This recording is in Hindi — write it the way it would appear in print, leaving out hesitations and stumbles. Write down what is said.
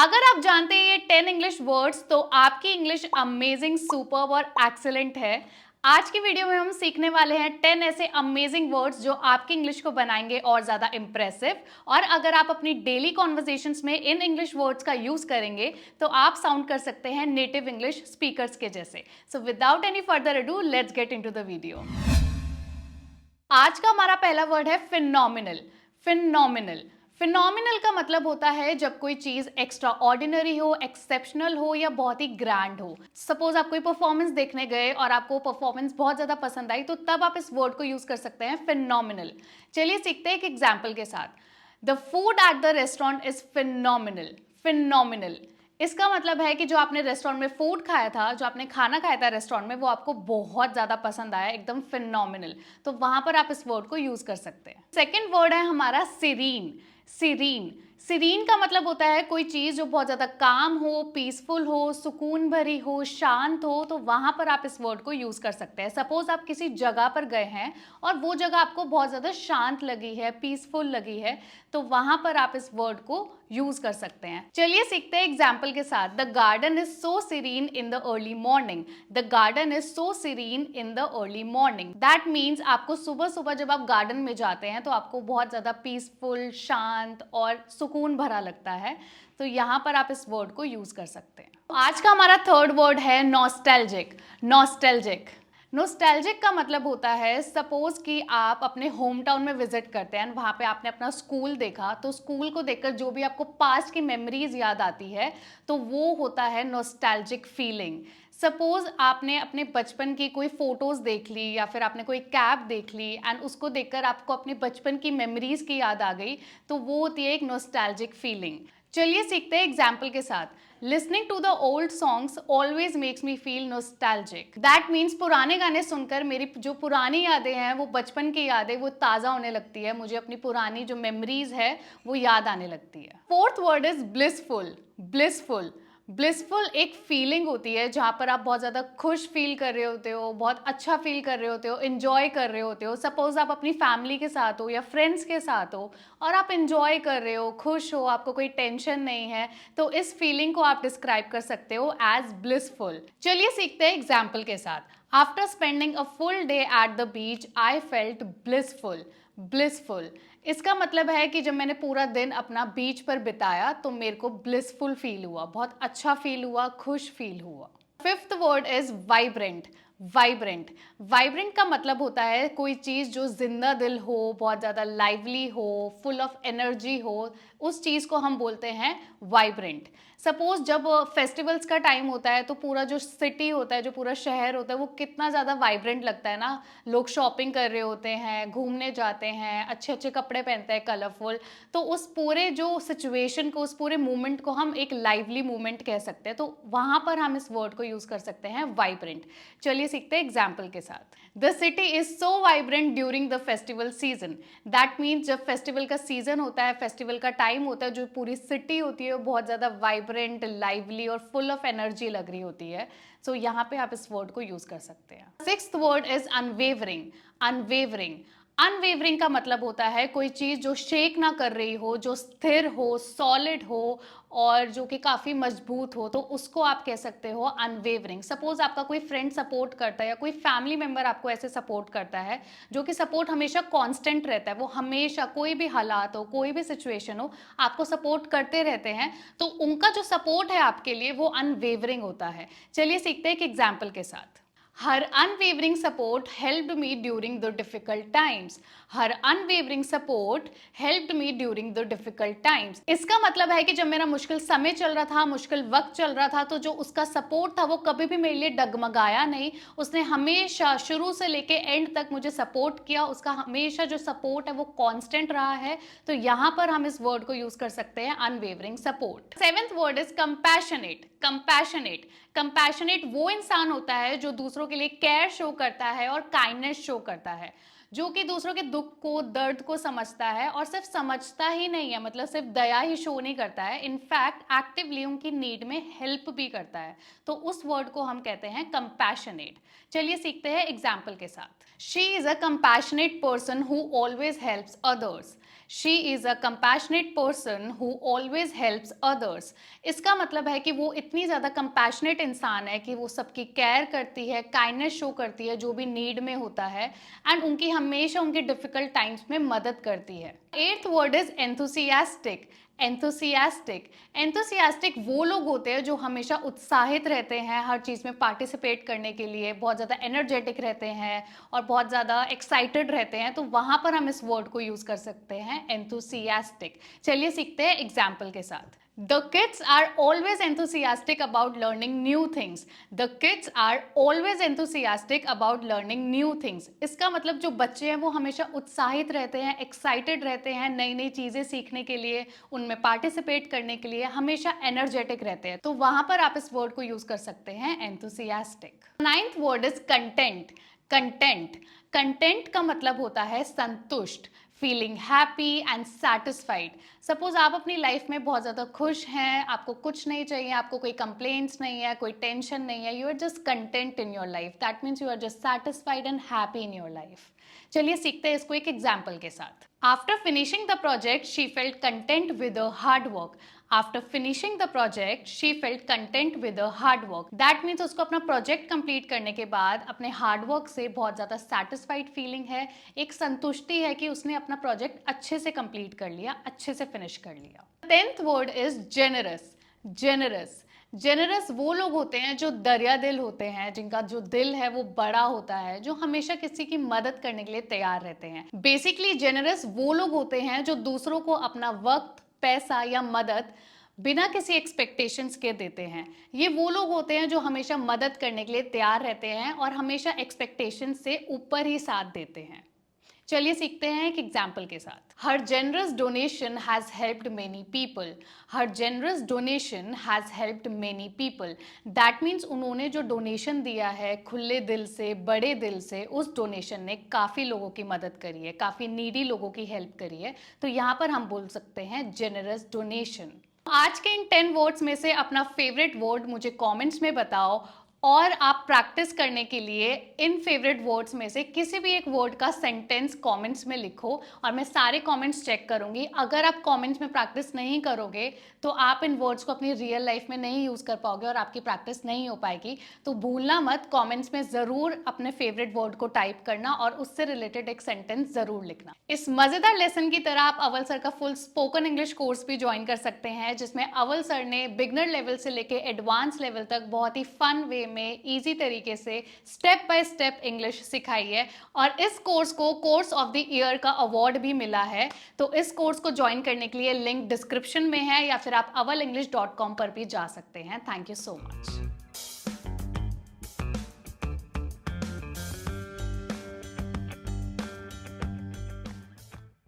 अगर आप जानते हैं ये 10 इंग्लिश वर्ड्स तो आपकी इंग्लिश अमेजिंग, सुपर्ब और एक्सीलेंट है। आज की वीडियो में हम सीखने वाले हैं 10 ऐसे अमेजिंग वर्ड्स जो आपकी इंग्लिश को बनाएंगे और ज़्यादा इम्प्रेसिव। और अगर आप अपनी डेली कॉन्वर्जेशंस में इन इंग्लिश वर्ड्स का यूज़ करेंगे तो आप साउंड कर सकते हैं नेटिव इंग्लिश स्पीकर्स के जैसे। So without any further ado, let's get into the video. आज का हमारा पहला वर्ड है फिनोमिनल। फिनोमिनल फिनोमिनल का मतलब होता है जब कोई चीज एक्स्ट्रा ऑर्डिनरी हो, एक्सेप्शनल हो या बहुत ही ग्रैंड हो। सपोज आप कोई परफॉर्मेंस देखने गए और आपको परफॉर्मेंस बहुत ज्यादा पसंद आई, तो तब आप इस वर्ड को यूज कर सकते हैं फिनोमिनल। चलिए सीखते हैं एक एग्जाम्पल के साथ। The food at the restaurant is phenomenal. Phenomenal इसका मतलब है कि जो आपने रेस्टोरेंट में फूड खाया था, जो आपने खाना खाया था रेस्टोरेंट में, वो आपको बहुत ज्यादा पसंद आया, एकदम फिनोमिनल। तो वहां पर आप इस वर्ड को यूज कर सकते हैं। सेकेंड वर्ड है हमारा सीरीन। सीरीन सीरीन का मतलब होता है कोई चीज जो बहुत ज्यादा काम हो, पीसफुल हो, सुकून भरी हो, शांत हो, तो वहां पर आप इस वर्ड को यूज कर सकते हैं। सपोज आप किसी जगह पर गए हैं और वो जगह आपको बहुत ज्यादा शांत लगी है, पीसफुल लगी है, तो वहां पर आप इस वर्ड को यूज कर सकते हैं। चलिए सीखते हैं एग्जाम्पल के साथ। The garden is so serene in the early morning. The garden is so serene in the early morning. That means आपको सुबह सुबह जब आप गार्डन में जाते हैं तो आपको बहुत ज्यादा पीसफुल, शांत और सुकून भरा लगता है। तो यहाँ पर आप इस वर्ड को यूज कर सकते हैं। आज का हमारा थर्ड वर्ड है नॉस्टैल्जिक। नॉस्टैल्जिक नोस्टैल्जिक का मतलब होता है, सपोज कि आप अपने होम टाउन में विजिट करते हैं, वहाँ पे आपने अपना स्कूल देखा, तो स्कूल को देखकर जो भी आपको पास्ट की मेमोरीज याद आती है, तो वो होता है नोस्टैल्जिक फीलिंग। सपोज आपने अपने बचपन की कोई फोटोज देख ली या फिर आपने कोई कैप देख ली एंड उसको देखकर आपको अपने बचपन की मेमोरीज की याद आ गई, तो वो होती है एक नोस्टैल्जिक फीलिंग। चलिए सीखते हैं एग्जाम्पल के साथ। Listening to the old songs always makes me feel nostalgic. That means पुराने गाने सुनकर मेरी जो पुरानी यादें हैं, वो बचपन की यादें, वो ताज़ा होने लगती है। मुझे अपनी पुरानी जो मेमोरीज है वो याद आने लगती है। Fourth word is blissful. Blissful blissful एक फीलिंग होती है जहाँ पर आप बहुत ज़्यादा खुश फील कर रहे होते हो, बहुत अच्छा फील कर रहे होते हो, इंजॉय कर रहे होते हो। सपोज आप अपनी फैमिली के साथ हो या फ्रेंड्स के साथ हो और आप इंजॉय कर रहे हो, खुश हो, आपको कोई टेंशन नहीं है, तो इस फीलिंग को आप डिस्क्राइब कर सकते हो एज ब्लिसफुल। चलिए सीखते हैं एग्जाम्पल के साथ। After spending a full day at the beach I felt blissful. Blissful इसका मतलब है कि जब मैंने पूरा दिन अपना बीच पर बिताया तो मेरे को ब्लिसफुल फील हुआ, बहुत अच्छा फील हुआ, खुश फील हुआ। Fifth word is vibrant. Vibrant vibrant का मतलब होता है कोई चीज़ जो जिंदा दिल हो, बहुत ज़्यादा लाइवली हो, फुल ऑफ एनर्जी हो, उस चीज़ को हम बोलते हैं वाइब्रेंट। सपोज जब फेस्टिवल्स का टाइम होता है तो पूरा जो सिटी होता है, जो पूरा शहर होता है, वो कितना ज़्यादा वाइब्रेंट लगता है ना। लोग शॉपिंग कर रहे होते हैं, घूमने जाते हैं, अच्छे अच्छे कपड़े पहनते हैं, कलरफुल। तो उस पूरे जो सिचुएशन को, उस पूरे मूवमेंट को हम एक लाइवली मूवमेंट कह सकते हैं। तो वहाँ पर हम इस वर्ड को यूज़ कर सकते हैं वाइब्रेंट। चलिए सीखते हैं एग्जाम्पल के साथ। The city is so vibrant during the festival season. That means जब फेस्टिवल का सीजन होता है, फेस्टिवल का टाइम होता है, जो पूरी सिटी होती है वो बहुत ज़्यादा वाइब्रेंट, लाइवली और फुल ऑफ एनर्जी लग रही होती है। सो यहाँ पे आप इस वर्ड को यूज कर सकते हैं। Sixth word is unwavering. Unwavering unwavering का मतलब होता है कोई चीज़ जो शेक ना कर रही हो, जो स्थिर हो, सॉलिड हो और जो कि काफ़ी मजबूत हो, तो उसको आप कह सकते हो अनवेवरिंग। सपोज आपका कोई फ्रेंड सपोर्ट करता है या कोई फैमिली मेंबर आपको ऐसे सपोर्ट करता है जो कि सपोर्ट हमेशा कांस्टेंट रहता है, वो हमेशा कोई भी हालात हो, कोई भी सिचुएशन हो, आपको सपोर्ट करते रहते हैं, तो उनका जो सपोर्ट है आपके लिए वो अनवेवरिंग होता है। चलिए सीखते हैं एक एग्जाम्पल के साथ। Her unwavering support helped me during the difficult times. Her unwavering support helped me during the difficult times. इसका मतलब है कि जब मेरा मुश्किल समय चल रहा था, मुश्किल वक्त चल रहा था, तो जो उसका सपोर्ट था वो कभी भी मेरे लिए डगमगाया नहीं। उसने हमेशा शुरू से लेके एंड तक मुझे सपोर्ट किया। उसका हमेशा जो सपोर्ट है वो कांस्टेंट रहा है। तो यहाँ पर हम इस वर्ड को यूज कर सकते हैं unwavering support. Seventh word is compassionate. Compassionate compassionate वो इंसान होता है जो दूसरों के लिए केयर शो करता है और काइंडनेस शो करता है, जो कि दूसरों के दुख को, दर्द को समझता है और सिर्फ समझता ही नहीं है, मतलब सिर्फ दया ही शो नहीं करता है, इनफैक्ट एक्टिवली उनकी नीड में हेल्प भी करता है। तो उस वर्ड को हम कहते हैं कंपैशनेट। चलिए सीखते हैं एग्जाम्पल के साथ। She is a compassionate person who always helps others. She is a compassionate person who always helps others. इसका मतलब है कि वो इतनी ज़्यादा कंपैशनेट इंसान है कि वो सबकी केयर करती है, काइंडनेस शो करती है जो भी नीड में होता है, एंड उनकी हमेशा उनके डिफिकल्ट टाइम्स में मदद करती है। Eighth word is enthusiastic. Enthusiastic enthusiastic वो लोग होते हैं जो हमेशा उत्साहित रहते हैं हर चीज़ में पार्टिसिपेट करने के लिए, बहुत ज़्यादा एनर्जेटिक रहते हैं और बहुत ज़्यादा एक्साइटेड रहते हैं, तो वहाँ पर हम इस वर्ड को यूज़ कर सकते हैं एंथुसियास्टिक। चलिए सीखते हैं एग्जाम्पल के साथ। The kids are always enthusiastic about learning new things. The kids are always enthusiastic about learning new things. इसका मतलब जो बच्चे हैं वो हमेशा उत्साहित रहते हैं, एक्साइटेड रहते हैं नई नई चीज़ें सीखने के लिए, उनमें पार्टिसिपेट करने के लिए, हमेशा एनर्जेटिक रहते हैं, तो वहाँ पर आप इस वर्ड को यूज़ कर सकते हैं enthusiastic। Ninth word is content. Content content का मतलब होता है संतुष्ट, feeling happy and satisfied. Suppose आप अपनी लाइफ में बहुत ज़्यादा खुश हैं, आपको कुछ नहीं चाहिए, आपको कोई कंप्लेंट्स नहीं है, कोई टेंशन नहीं है, you are just content in your life, that means you are just satisfied and happy in your life. चलिए सीखते हैं इसको एक एग्जाम्पल के साथ। After finishing the project she felt content with a hard work. After finishing the project she felt content with a hard work, that means उसको अपना प्रोजेक्ट कंप्लीट करने के बाद अपने हार्ड वर्क से बहुत ज़्यादा सेटिस्फाइड फीलिंग है, एक संतुष्टि है कि उसने अपना प्रोजेक्ट अच्छे से कंप्लीट कर लिया, अच्छे से फिनिश कर लिया। Tenth word is generous. Generous generous वो लोग होते हैं जो दरिया दिल होते हैं, जिनका जो दिल है वो बड़ा होता है, जो हमेशा किसी की मदद करने के लिए तैयार रहते हैं। बेसिकली जेनरस वो लोग होते हैं जो दूसरों को अपना वक्त, पैसा या मदद बिना किसी एक्सपेक्टेशंस के देते हैं। ये वो लोग होते हैं जो हमेशा मदद करने के लिए तैयार रहते हैं और हमेशा एक्सपेक्टेशंस से ऊपर ही साथ देते हैं। चलिए सीखते हैं एक एग्जाम्पल के साथ। Her generous donation has helped many people. Her generous donation has helped many people, that means उन्होंने जो डोनेशन दिया है खुले दिल से, बड़े दिल से, उस डोनेशन ने काफ़ी लोगों की मदद करी है, काफ़ी नीडी लोगों की हेल्प करी है, तो यहाँ पर हम बोल सकते हैं जेनरस डोनेशन। आज के इन 10 वर्ड्स में से अपना फेवरेट वर्ड मुझे कमेंट्स में बताओ, और आप प्रैक्टिस करने के लिए इन फेवरेट वर्ड्स में से किसी भी एक वर्ड का सेंटेंस कमेंट्स में लिखो और मैं सारे कमेंट्स चेक करूंगी। अगर आप कमेंट्स में प्रैक्टिस नहीं करोगे तो आप इन वर्ड्स को अपनी रियल लाइफ में नहीं यूज़ कर पाओगे और आपकी प्रैक्टिस नहीं हो पाएगी। तो भूलना मत, कमेंट्स में ज़रूर अपने फेवरेट वर्ड को टाइप करना और उससे रिलेटेड एक सेंटेंस ज़रूर लिखना। इस मज़ेदार लेसन की तरह आप अव्वल सर का फुल स्पोकन इंग्लिश कोर्स भी ज्वाइन कर सकते हैं, जिसमें अव्वल सर ने बिगनर लेवल से लेके एडवांस लेवल तक बहुत ही फन वे में इजी तरीके से स्टेप बाय स्टेप इंग्लिश सिखाई है। और इस कोर्स को कोर्स ऑफ द ईयर का अवार्ड भी मिला है। तो इस कोर्स को ज्वाइन करने के लिए लिंक डिस्क्रिप्शन में है या फिर आप awalenglish.com पर भी जा सकते हैं। Thank you so much.